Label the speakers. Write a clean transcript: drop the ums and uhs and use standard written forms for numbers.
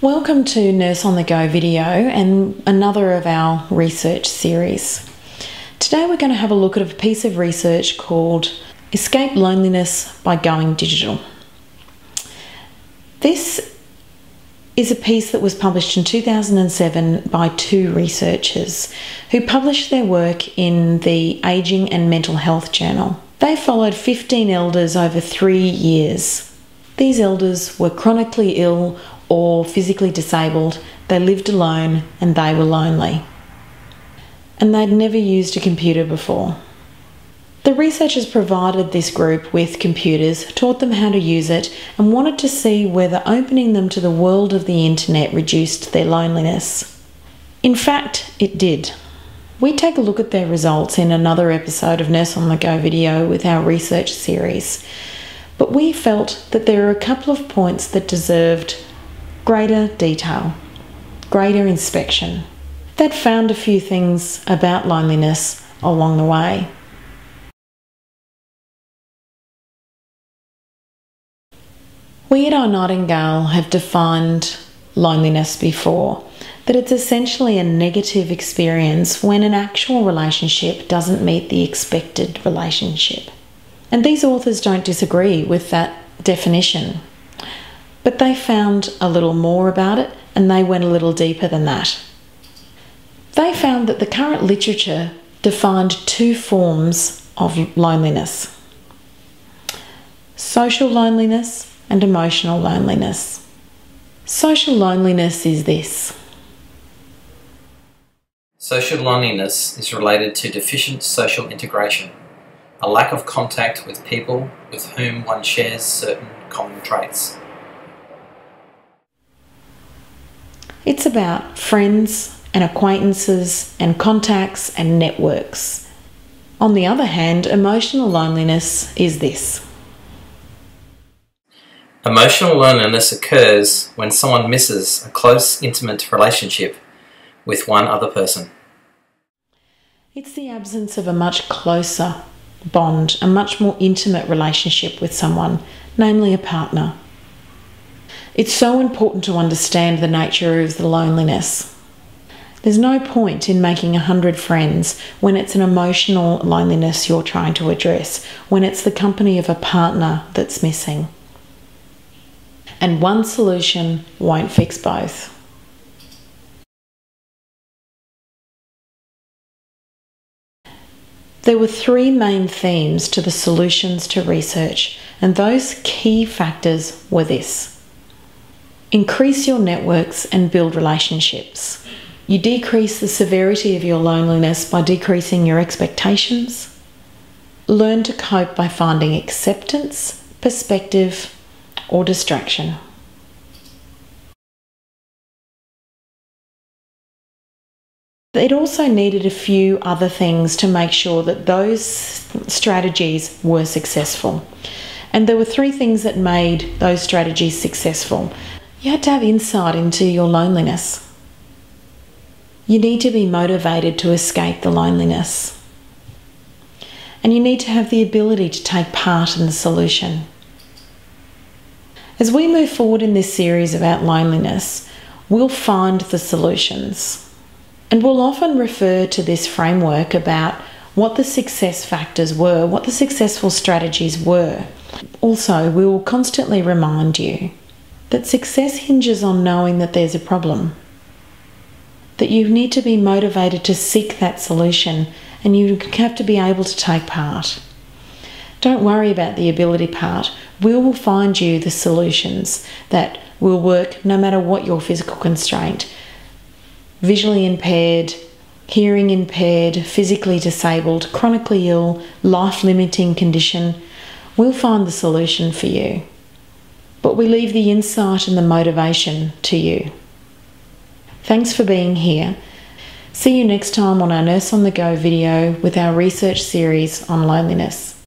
Speaker 1: Welcome to Nurse on the Go video and another of our research series. Today we're going to have a look at a piece of research called Escape Loneliness by Going Digital. This is a piece that was published in 2007 by two researchers who published their work in the Aging and Mental Health Journal. They followed 15 elders over 3 years. These elders were chronically ill or physically disabled, they lived alone and they were lonely. And they'd never used a computer before. The researchers provided this group with computers, taught them how to use it, and wanted to see whether opening them to the world of the internet reduced their loneliness. In fact, it did. We take a look at their results in another episode of Nurse on the Go video with our research series, but we felt that there are a couple of points that deserved greater detail, greater inspection. They'd found a few things about loneliness along the way. We at Nightingale have defined loneliness before, that it's essentially a negative experience when an actual relationship doesn't meet the expected relationship. And these authors don't disagree with that definition. But they found a little more about it and they went a little deeper than that. They found that the current literature defined two forms of loneliness: social loneliness and emotional loneliness. Social loneliness is this.
Speaker 2: Social loneliness is related to deficient social integration, a lack of contact with people with whom one shares certain common traits.
Speaker 1: It's about friends and acquaintances and contacts and networks. On the other hand, emotional loneliness is this.
Speaker 2: Emotional loneliness occurs when someone misses a close, intimate relationship with one other person.
Speaker 1: It's the absence of a much closer bond, a much more intimate relationship with someone, namely a partner. It's so important to understand the nature of the loneliness. There's no point in making 100 friends when it's an emotional loneliness you're trying to address, when it's the company of a partner that's missing. And one solution won't fix both. There were three main themes to the solutions to research, and those key factors were this. Increase your networks and build relationships. You decrease the severity of your loneliness by decreasing your expectations. Learn to cope by finding acceptance, perspective, or distraction. It also needed a few other things to make sure that those strategies were successful. And there were three things that made those strategies successful. You had to have insight into your loneliness. You need to be motivated to escape the loneliness. And you need to have the ability to take part in the solution. As we move forward in this series about loneliness, we'll find the solutions. And we'll often refer to this framework about what the success factors were, what the successful strategies were. Also, we will constantly remind you that success hinges on knowing that there's a problem, that you need to be motivated to seek that solution, and you have to be able to take part. Don't worry about the ability part. We will find you the solutions that will work no matter what your physical constraint. Visually impaired, hearing impaired, physically disabled, chronically ill, life-limiting condition, we'll find the solution for you. But we leave the insight and the motivation to you. Thanks for being here. See you next time on our Nurse on the Go video with our research series on loneliness.